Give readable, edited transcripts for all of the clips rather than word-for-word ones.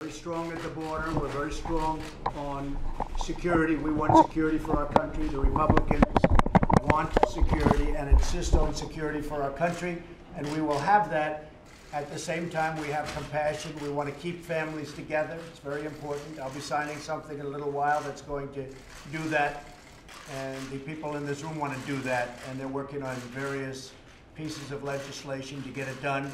very strong at the border. We're very strong on security. We want security for our country. The Republicans want security and insist on security for our country, and we will have that. At the same time, we have compassion. We want to keep families together. It's very important. I'll be signing something in a little while that's going to do that, and the people in this room want to do that, and they're working on various pieces of legislation to get it done.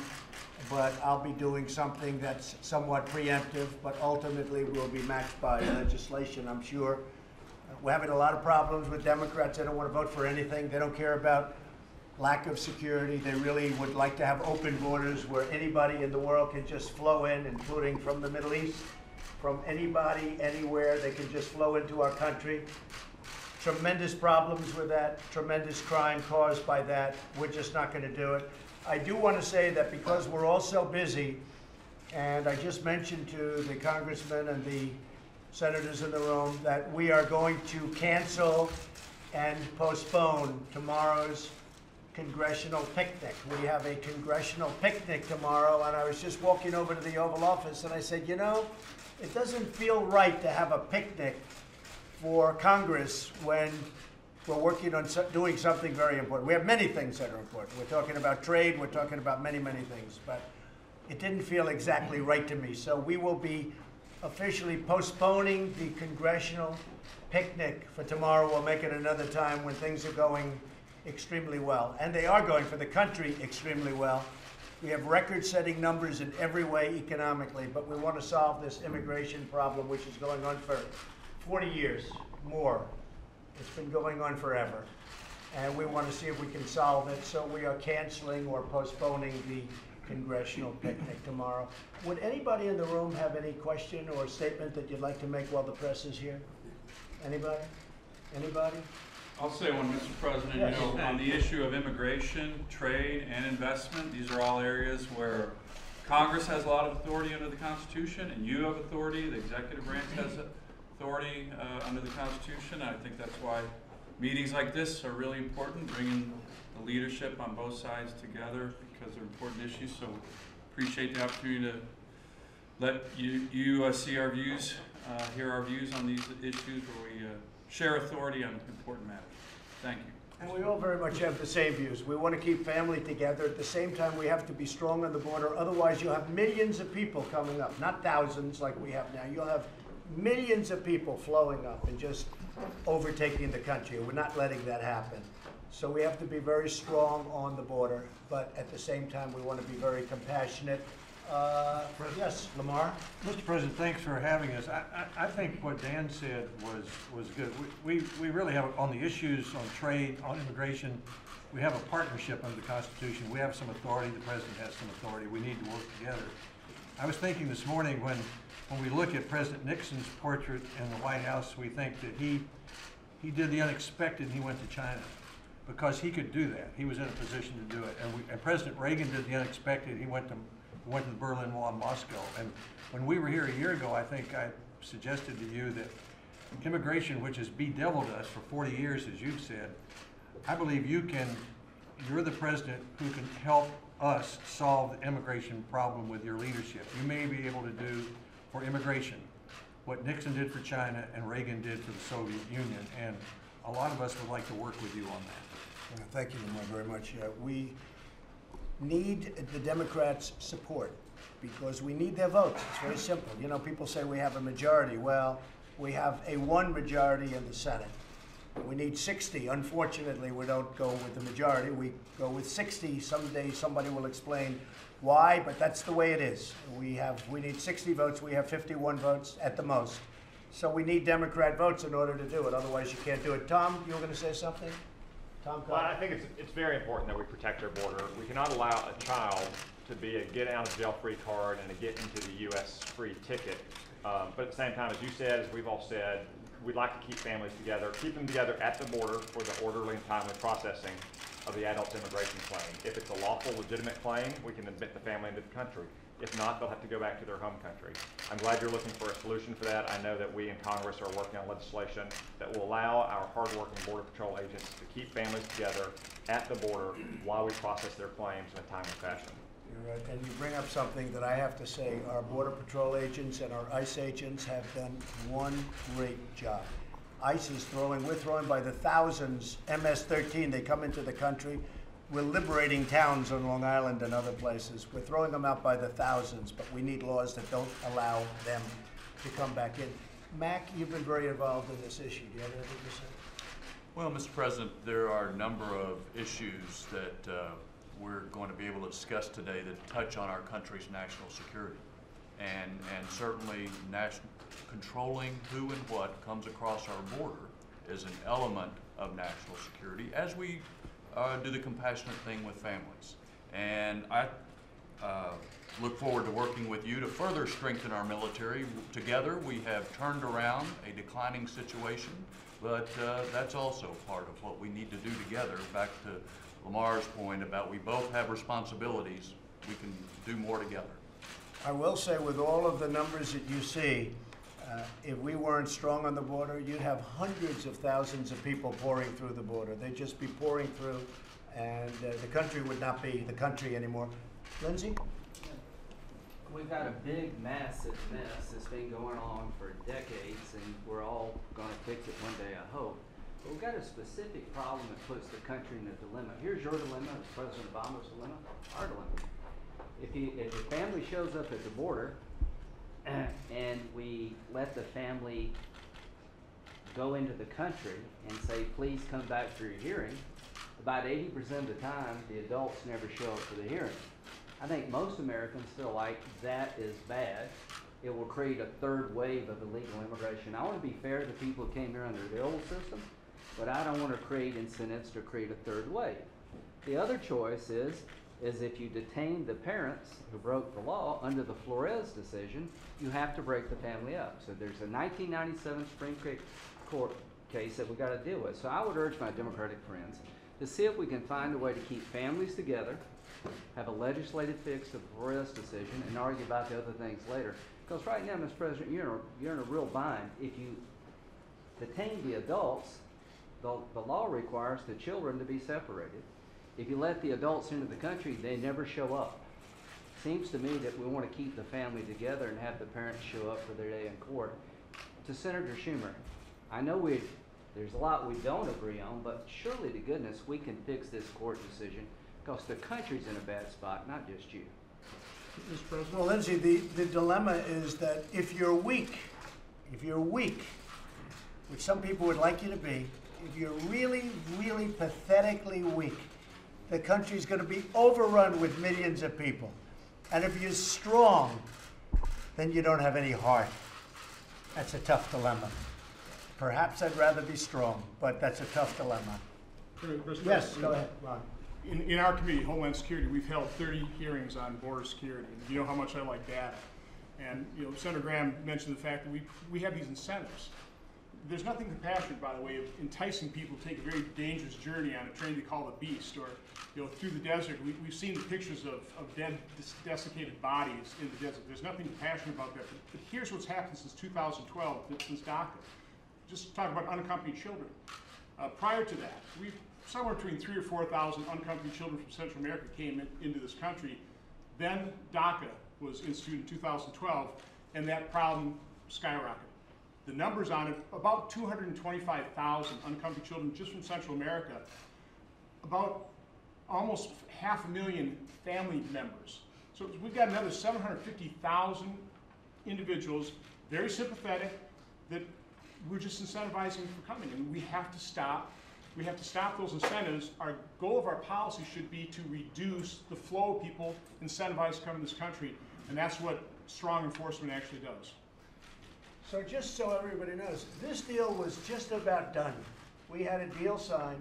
But I'll be doing something that's somewhat preemptive, but ultimately will be matched by legislation, I'm sure. We're having a lot of problems with Democrats. They don't want to vote for anything. They don't care about lack of security. They really would like to have open borders where anybody in the world can just flow in, including from the Middle East, from anybody, anywhere. They can just flow into our country. Tremendous problems with that, tremendous crime caused by that. We're just not going to do it. I do want to say that because we're all so busy, and I just mentioned to the congressmen and the senators in the room that we are going to cancel and postpone tomorrow's congressional picnic. We have a congressional picnic tomorrow, and I was just walking over to the Oval Office and I said, you know, it doesn't feel right to have a picnic for Congress when we're working on doing something very important. We have many things that are important. We're talking about trade, we're talking about many, many things, but it didn't feel exactly right to me. So we will be officially postponing the congressional picnic for tomorrow. We'll make it another time when things are going extremely well. And they are going for the country extremely well. We have record-setting numbers in every way economically, but we want to solve this immigration problem, which is going on for 40 years, more. It's been going on forever. And we want to see if we can solve it, so we are canceling or postponing the congressional picnic tomorrow. Would anybody in the room have any question or statement that you'd like to make while the press is here? Anybody? Anybody? I'll say one, Mr. President. Yes. You know, on the issue of immigration, trade, and investment, these are all areas where Congress has a lot of authority under the Constitution, and you have authority. The executive branch has authority under the Constitution. I think that's why meetings like this are really important, bringing the leadership on both sides together because they're important issues. So appreciate the opportunity to let you see our views, hear our views on these issues where we share authority on important matters. Thank you. And we all very much have the same views. We want to keep family together. At the same time, we have to be strong on the border. Otherwise, you'll have millions of people coming up, not thousands like we have now. You'll have millions of people flowing up and just overtaking the country. We're not letting that happen. So we have to be very strong on the border, but at the same time, we want to be very compassionate. Yes, Lamar? Mr. President, thanks for having us. I think what Dan said was good. We really have, on the issues on trade, on immigration, we have a partnership under the Constitution. We have some authority. The President has some authority. We need to work together. I was thinking this morning when we look at President Nixon's portrait in the White House, we think that he did the unexpected and he went to China because he could do that. He was in a position to do it. And President Reagan did the unexpected. He went to the Berlin Wall in Moscow. And when we were here a year ago, I think I suggested to you that immigration, which has bedeviled us for 40 years, as you've said, I believe you're the president who can help us solve the immigration problem with your leadership. You may be able to do for immigration what Nixon did for China and Reagan did for the Soviet Union. And a lot of us would like to work with you on that. Thank you, Lamar, very much. We need the Democrats' support because we need their votes. It's very simple. You know, people say we have a majority. Well, we have a one majority in the Senate. We need 60. Unfortunately, we don't go with the majority. We go with 60. Someday somebody will explain why, but that's the way it is. We need 60 votes. We have 51 votes at the most. So we need Democrat votes in order to do it. Otherwise, you can't do it. Tom, you were going to say something? Tom, well, I think it's very important that we protect our border. We cannot allow a child to be a get out of jail free card and a get into the U.S. free ticket. But at the same time, as you said, as we've all said, we'd like to keep families together, keep them together at the border for the orderly and timely processing of the adult immigration claim. If it's a lawful, legitimate claim, we can admit the family into the country. If not, they'll have to go back to their home country. I'm glad you're looking for a solution for that. I know that we in Congress are working on legislation that will allow our hardworking Border Patrol agents to keep families together at the border while we process their claims in a timely fashion. You're right. And you bring up something that I have to say, our Border Patrol agents and our ICE agents have done one great job. ICE is we're throwing by the thousands, MS-13, they come into the country. We're liberating towns on Long Island and other places. We're throwing them out by the thousands, but we need laws that don't allow them to come back in. Mac, you've been very involved in this issue. Do you have anything to say? Well, Mr. President, there are a number of issues that we're going to be able to discuss today that touch on our country's national security. And certainly controlling who and what comes across our border is an element of national security, as we do the compassionate thing with families. And I look forward to working with you to further strengthen our military. Together, we have turned around a declining situation, but that's also part of what we need to do together. Back to Lamar's point about we both have responsibilities, we can do more together. I will say, with all of the numbers that you see, if we weren't strong on the border, you'd have hundreds of thousands of people pouring through the border. They'd just be pouring through, and the country would not be the country anymore. Lindsay? We've got a big, massive mess that's been going on for decades, and we're all going to fix it one day, I hope. But we've got a specific problem that puts the country in a dilemma. Here's your dilemma, it's President Obama's dilemma, our dilemma. If a family shows up at the border and we let the family go into the country and say, please come back for your hearing, about 80% of the time, the adults never show up for the hearing. I think most Americans feel like that is bad. It will create a third wave of illegal immigration. I want to be fair to people who came here under the old system, but I don't want to create incentives to create a third wave. The other choice is if you detain the parents who broke the law under the Flores decision, you have to break the family up. So there's a 1997 Supreme Court case that we got to deal with. So I would urge my Democratic friends to see if we can find a way to keep families together, have a legislative fix to the Flores decision, and argue about the other things later. Because right now, Mr. President, you're in a real bind. If you detain the adults, the law requires the children to be separated. If you let the adults into the country, they never show up. Seems to me that we want to keep the family together and have the parents show up for their day in court. To Senator Schumer, I know there's a lot we don't agree on, but surely to goodness we can fix this court decision because the country's in a bad spot, not just you. Mr. President. Well, Lindsay, the dilemma is that if you're weak, which some people would like you to be, if you're really, really pathetically weak, the country's going to be overrun with millions of people. And if you're strong, then you don't have any heart. That's a tough dilemma. Perhaps I'd rather be strong, but that's a tough dilemma. Yes, go ahead, Ron. In our committee, Homeland Security, we've held 30 hearings on border security. You know how much I like data. And Senator Graham mentioned the fact that we have these incentives. There's nothing compassionate, by the way, of enticing people to take a very dangerous journey on a train they call the Beast, or through the desert. We've seen the pictures of dead, desiccated bodies in the desert. There's nothing compassionate about that. But here's what's happened since 2012, since DACA. Just talk about unaccompanied children. Prior to that, somewhere between 3,000 or 4,000 unaccompanied children from Central America came into this country. Then DACA was instituted in 2012, and that problem skyrocketed. The numbers on it, about 225,000 unaccompanied children just from Central America, about almost 500,000 family members. So we've got another 750,000 individuals, very sympathetic, that we're just incentivizing for coming, and we have to stop. We have to stop those incentives. Our goal of our policy should be to reduce the flow of people incentivized to come to this country, and that's what strong enforcement actually does. So just so everybody knows, this deal was just about done. We had a deal signed.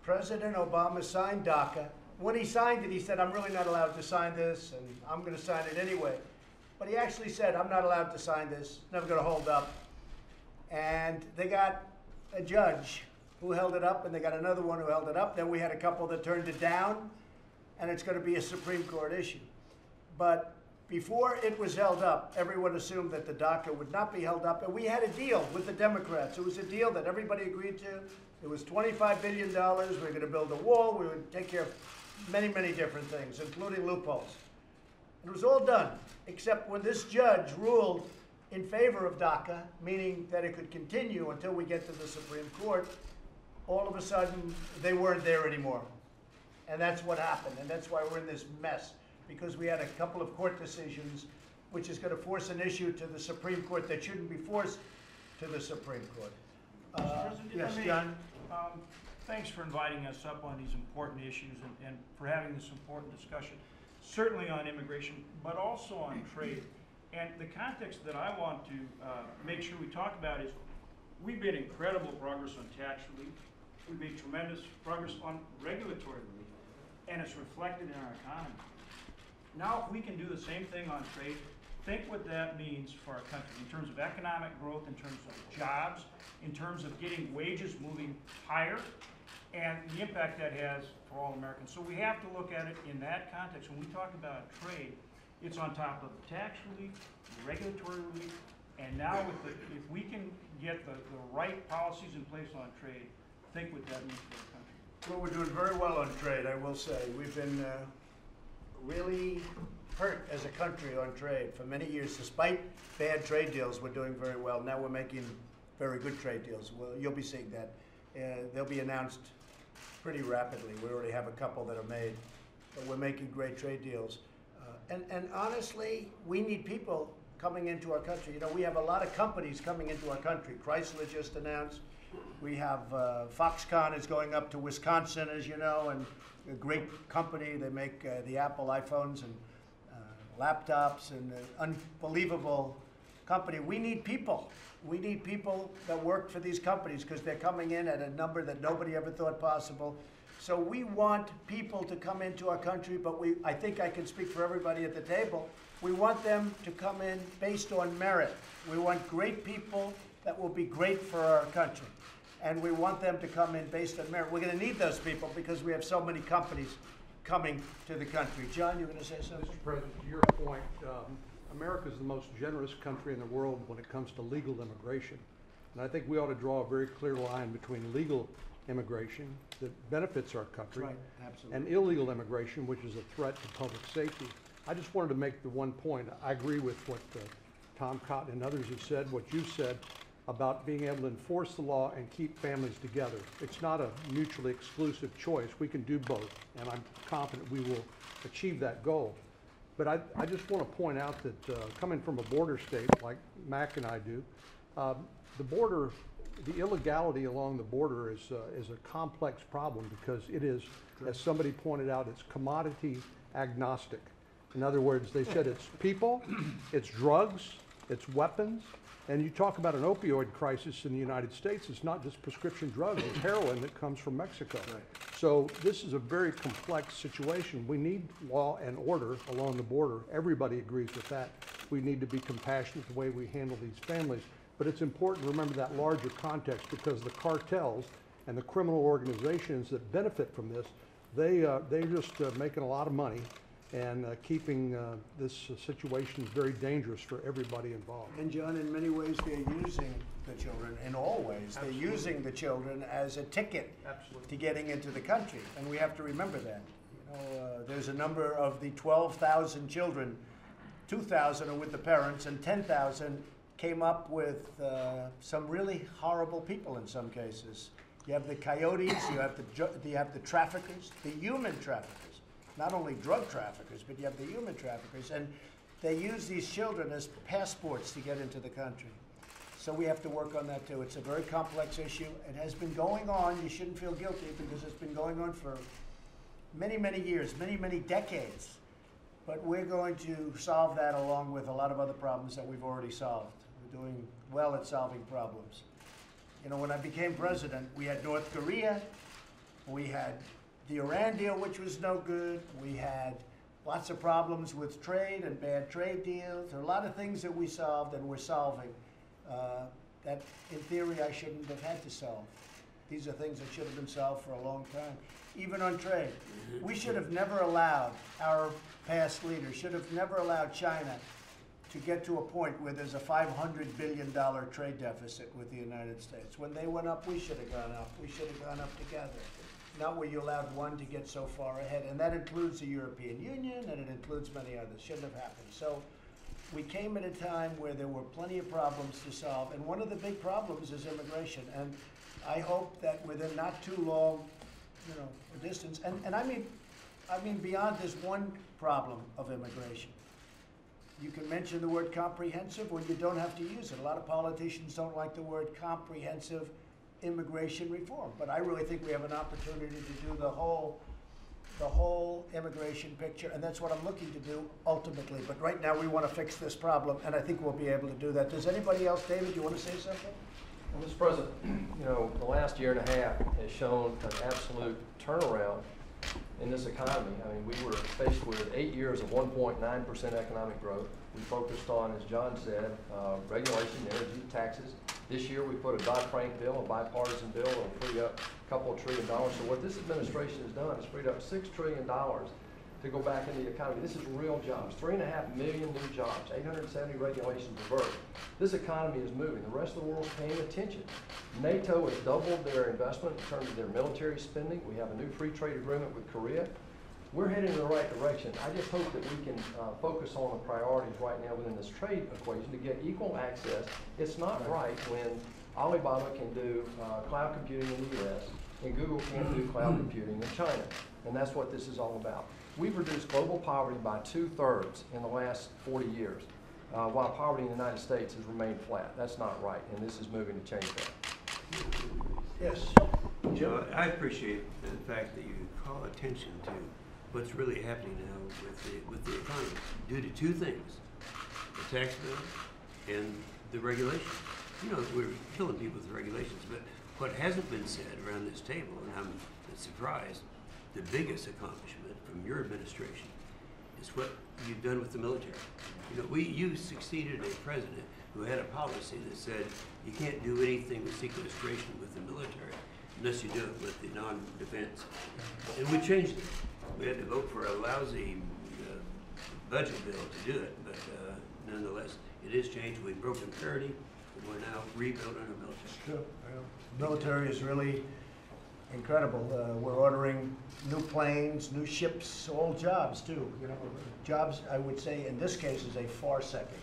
President Obama signed DACA. When he signed it, he said, I'm really not allowed to sign this, and I'm going to sign it anyway. But he actually said, I'm not allowed to sign this, never going to hold up. And they got a judge who held it up, and they got another one who held it up. Then we had a couple that turned it down, and it's going to be a Supreme Court issue. But before it was held up, everyone assumed that the DACA would not be held up, and we had a deal with the Democrats. It was a deal that everybody agreed to. It was $25 billion. We were going to build a wall. We would take care of many, many different things, including loopholes. And it was all done, except when this judge ruled in favor of DACA, meaning that it could continue until we get to the Supreme Court, all of a sudden, they weren't there anymore. And that's what happened, and that's why we're in this mess, because we had a couple of court decisions which is going to force an issue to the Supreme Court that shouldn't be forced to the Supreme Court. Mr. President, if I Yes, may, John? Thanks for inviting us up on these important issues and for having this important discussion, certainly on immigration, but also on trade. And the context that I want to make sure we talk about is we've made incredible progress on tax relief. We've made tremendous progress on regulatory relief, and it's reflected in our economy. Now, if we can do the same thing on trade, think what that means for our country in terms of economic growth, in terms of jobs, in terms of getting wages moving higher, and the impact that has for all Americans. So we have to look at it in that context. When we talk about trade, it's on top of the tax relief, the regulatory relief, and now if we can get the right policies in place on trade, think what that means for our country. Well, we're doing very well on trade, I will say. We've been really hurt as a country on trade for many years. Despite bad trade deals, we're doing very well. Now we're making very good trade deals. Well, you'll be seeing that. They'll be announced pretty rapidly. We already have a couple that are made, but we're making great trade deals. And honestly, we need people coming into our country. You know, we have a lot of companies coming into our country. Chrysler just announced. We have Foxconn is going up to Wisconsin, as you know, and a great company. They make the Apple iPhones and laptops, and an unbelievable company. We need people. We need people that work for these companies because they're coming in at a number that nobody ever thought possible. So we want people to come into our country, but I think I can speak for everybody at the table. We want them to come in based on merit. We want great people that will be great for our country. And we want them to come in based on merit. We're going to need those people because we have so many companies coming to the country. John, you're going to say something? Mr. President, to your point, America is the most generous country in the world when it comes to legal immigration. And I think we ought to draw a very clear line between legal immigration that benefits our country Right, absolutely. and illegal immigration, which is a threat to public safety. I just wanted to make the one point. I agree with what Tom Cotton and others have said, what you said about being able to enforce the law and keep families together. It's not a mutually exclusive choice. We can do both, and I'm confident we will achieve that goal. But I just want to point out that coming from a border state like Mac and I do, the border, the illegality along the border is a complex problem because it is, as somebody pointed out, it's commodity agnostic. In other words, they said it's people, it's drugs, it's weapons, and you talk about an opioid crisis in the United States, it's not just prescription drugs, it's heroin that comes from Mexico. Right. So this is a very complex situation. We need law and order along the border. Everybody agrees with that. We need to be compassionate the way we handle these families. But it's important to remember that larger context because the cartels and the criminal organizations that benefit from this, they're just making a lot of money and keeping this situation very dangerous for everybody involved. And John, in many ways, they're using the children, in all ways. They're using the children as a ticket to getting into the country, and we have to remember that. You know, there's a number of the 12,000 children, 2,000 are with the parents, and 10,000 came up with some really horrible people in some cases. You have the coyotes, you have the traffickers, the human traffickers. Not only drug traffickers, but you have the human traffickers, and they use these children as passports to get into the country. So we have to work on that too. It's a very complex issue. It has been going on. You shouldn't feel guilty because it's been going on for many, many years, many, many decades. But we're going to solve that along with a lot of other problems that we've already solved. We're doing well at solving problems. You know, when I became president, we had North Korea, we had the Iran deal, which was no good. We had lots of problems with trade and bad trade deals. There are a lot of things that we solved and we're solving that, in theory, I shouldn't have had to solve. These are things that should have been solved for a long time. Even on trade. We should have never allowed, our past leaders should have never allowed China to get to a point where there's a $500 billion trade deficit with the United States. When they went up, we should have gone up. We should have gone up together. not where you allowed one to get so far ahead. And that includes the European Union, and it includes many others. Shouldn't have happened. So we came at a time where there were plenty of problems to solve, and one of the big problems is immigration. And I hope that within not too long, a distance, and I mean beyond this one problem of immigration. You can mention the word comprehensive, or you don't have to use it. A lot of politicians don't like the word comprehensive immigration reform, but I really think we have an opportunity to do the whole immigration picture, and that's what I'm looking to do ultimately. But right now we want to fix this problem, and I think we'll be able to do that. Does anybody else, David, you want to say something? Well, Mr. President, the last year and a half has shown an absolute turnaround in this economy. I mean, we were faced with 8 years of 1.9% economic growth. We focused on, as John said, regulation, energy, taxes. This year we put a Dodd-Frank bill, a bipartisan bill, that'll free up a couple of $1 trillion. So what this administration has done is freed up $6 trillion to go back into the economy. This is real jobs, 3.5 million new jobs, 870 regulations reversed. This economy is moving. The rest of the world's paying attention. NATO has doubled their investment in terms of their military spending. We have a new free trade agreement with Korea. We're heading in the right direction. I just hope that we can focus on the priorities right now within this trade equation to get equal access. It's not right when Alibaba can do cloud computing in the US and Google can't do cloud computing in China. And that's what this is all about. We've reduced global poverty by 2/3 in the last 40 years, while poverty in the United States has remained flat. That's not right, and this is moving to change that. Yes. Jim? I appreciate the fact that you call attention to what's really happening now with the economy due to two things: the tax bill and the regulations. We're killing people with the regulations, but what hasn't been said around this table, and I'm surprised, the biggest accomplishment from your administration is what you've done with the military. You succeeded a president who had a policy that said you can't do anything with sequestration with the military unless you do it with the non-defense. And we changed it. We had to vote for a lousy budget bill to do it, but nonetheless, it is changed. We've broken parity, and we're now rebuilding our military. Sure. Military is really incredible. We're ordering new planes, new ships, all jobs too. Jobs, I would say, in this case, is a far second.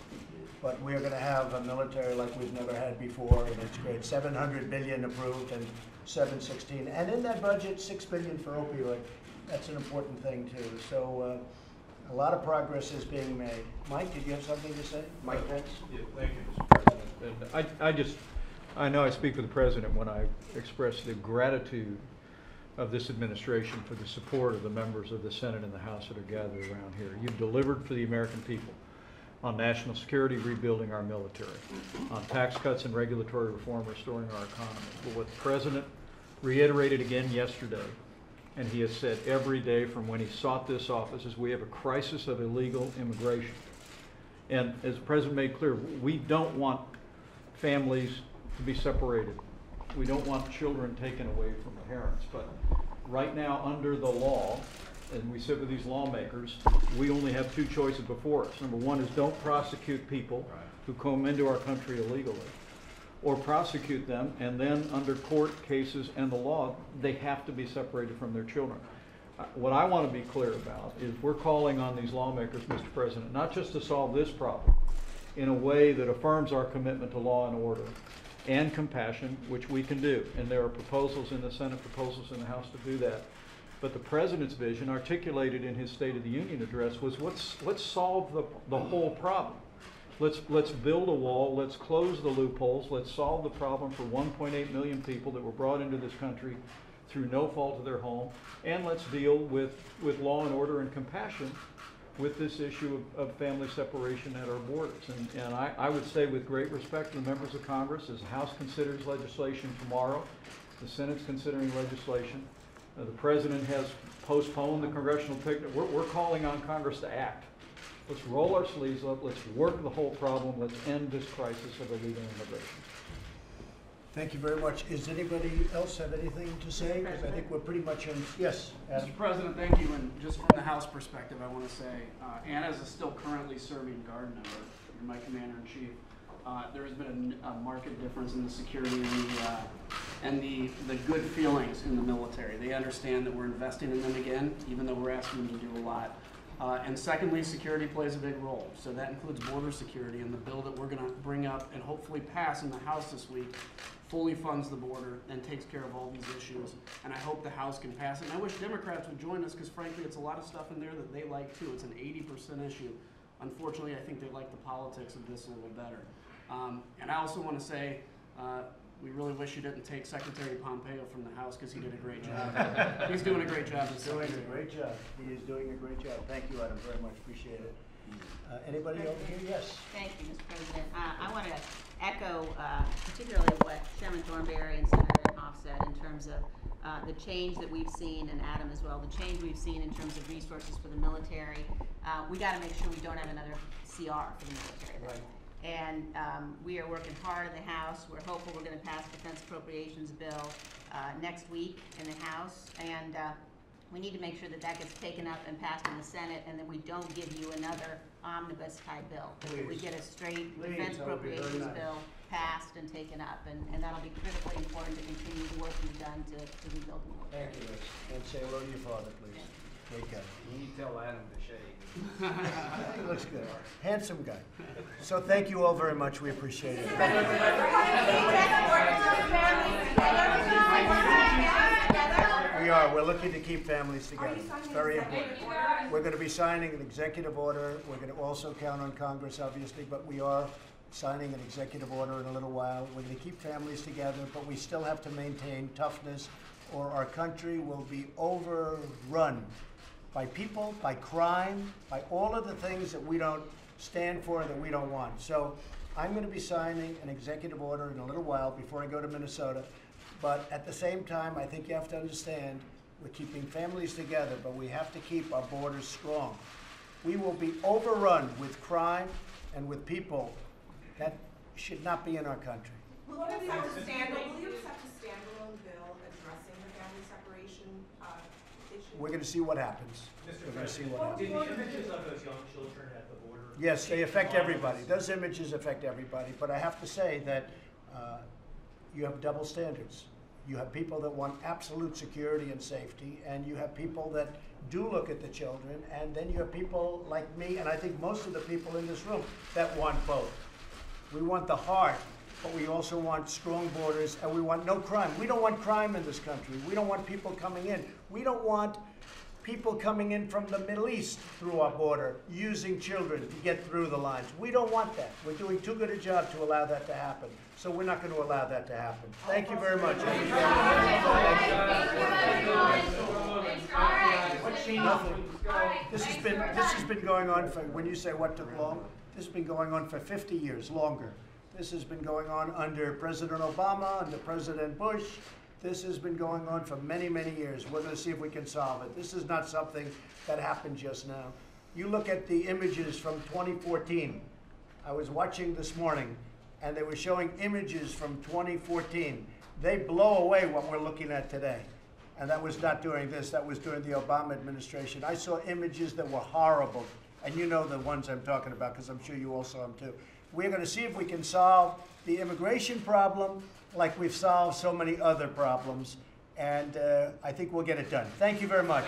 But we're going to have a military like we've never had before, and it's great. $700 billion approved and 716, and in that budget, $6 billion for opioid. That's an important thing too. So a lot of progress is being made. Mike, did you have something to say? Mike Pence? Yeah, thank you, Mr. President. And I know I speak for the President when I express the gratitude of this administration for the support of the members of the Senate and the House that are gathered around here. You've delivered for the American people on national security, rebuilding our military, on tax cuts and regulatory reform, restoring our economy. But what the President reiterated again yesterday, and he has said every day from when he sought this office, is we have a crisis of illegal immigration. And as the President made clear, we don't want families to be separated. We don't want children taken away from the parents. But right now, under the law, and we sit with these lawmakers, we only have two choices before us. Number one is don't prosecute people who come into our country illegally, or prosecute them, and then under court cases and the law, they have to be separated from their children. What I want to be clear about is we're calling on these lawmakers, Mr. President, not just to solve this problem in a way that affirms our commitment to law and order and compassion, which we can do. And there are proposals in the Senate, proposals in the House to do that. But the President's vision, articulated in his State of the Union address, was let's solve the whole problem. Let's build a wall, let's close the loopholes, let's solve the problem for 1.8 million people that were brought into this country through no fault of their home, and let's deal with law and order and compassion with this issue of family separation at our borders. And I would say, with great respect to the members of Congress, as the House considers legislation tomorrow, the Senate's considering legislation, the President has postponed the congressional picnic. We're calling on Congress to act. Let's roll our sleeves up, let's work the whole problem, let's end this crisis of illegal immigration. Thank you very much. Does anybody else have anything to say? Because I think we're pretty much in, yes, Adam. Mr. President, thank you. And just from the House perspective, I want to say, and as a still currently serving Guard member, you're my Commander-in-Chief, there has been a marked difference in the security and the good feelings in the military. They understand that we're investing in them again, even though we're asking them to do a lot. And secondly, security plays a big role. So that includes border security, and the bill that we're going to bring up and hopefully pass in the House this week fully funds the border and takes care of all these issues. And I hope the House can pass it. And I wish Democrats would join us, because frankly, it's a lot of stuff in there that they like too. It's an 80% issue. Unfortunately, I think they like the politics of this a little better. And I also want to say, we really wish you didn't take Secretary Pompeo from the House, because he did a great job. He's doing a great job. He's doing a great job. He is doing a great job. Thank you, Adam, very much. Appreciate it. Anybody over here? Yes. Thank you, Mr. President. I want to echo particularly what Chairman Thornberry and Senator Inhofe said in terms of the change that we've seen, and Adam as well, the change we've seen in terms of resources for the military. We got to make sure we don't have another CR for the military. Right. And we are working hard in the House. We're hopeful we're going to pass the Defense Appropriations Bill next week in the House. And we need to make sure that that gets taken up and passed in the Senate, and that we don't give you another omnibus type bill. That we get a straight Defense Appropriations Bill passed and taken up, and that'll be critically important to continue the work we've done to rebuild the military. Thank you, Liz. And say hello to your father, please. Great guy. You need to tell Adam to shave. He looks good. Handsome guy. So thank you all very much. We appreciate it. We are. We're looking to keep families together. It's very important. We're going to be signing an executive order. We're going to also count on Congress, obviously, but we are signing an executive order in a little while. We're going to keep families together, but we still have to maintain toughness, or our country will be overrun by people, by crime, by all of the things that we don't stand for and that we don't want. So I'm going to be signing an executive order in a little while before I go to Minnesota. But at the same time, I think you have to understand we're keeping families together, but we have to keep our borders strong. We will be overrun with crime and with people that should not be in our country. Will you accept a standalone bill addressing the family separation issue? We're going to see what happens. We're going to see what happens. Did the images of those young children at the border? Yes, they affect everybody. Those images affect everybody. But I have to say that you have double standards. You have people that want absolute security and safety, and you have people that do look at the children, and then you have people like me, and I think most of the people in this room, that want both. We want the heart, but we also want strong borders, and we want no crime. We don't want crime in this country. We don't want people coming in. We don't want people coming in from the Middle East through our border, using children to get through the lines. We don't want that. We're doing too good a job to allow that to happen. So we're not going to allow that to happen. Thank you very much. Nothing. This has been going on for, when you say what took long, this has been going on for 50 years, longer. This has been going on under President Obama, under President Bush. This has been going on for many, many years. We're going to see if we can solve it. This is not something that happened just now. You look at the images from 2014. I was watching this morning, and they were showing images from 2014. They blow away what we're looking at today. And that was not during this. That was during the Obama administration. I saw images that were horrible. And you know the ones I'm talking about, because I'm sure you all saw them too. We're going to see if we can solve the immigration problem like we've solved so many other problems. And I think we'll get it done. Thank you very much.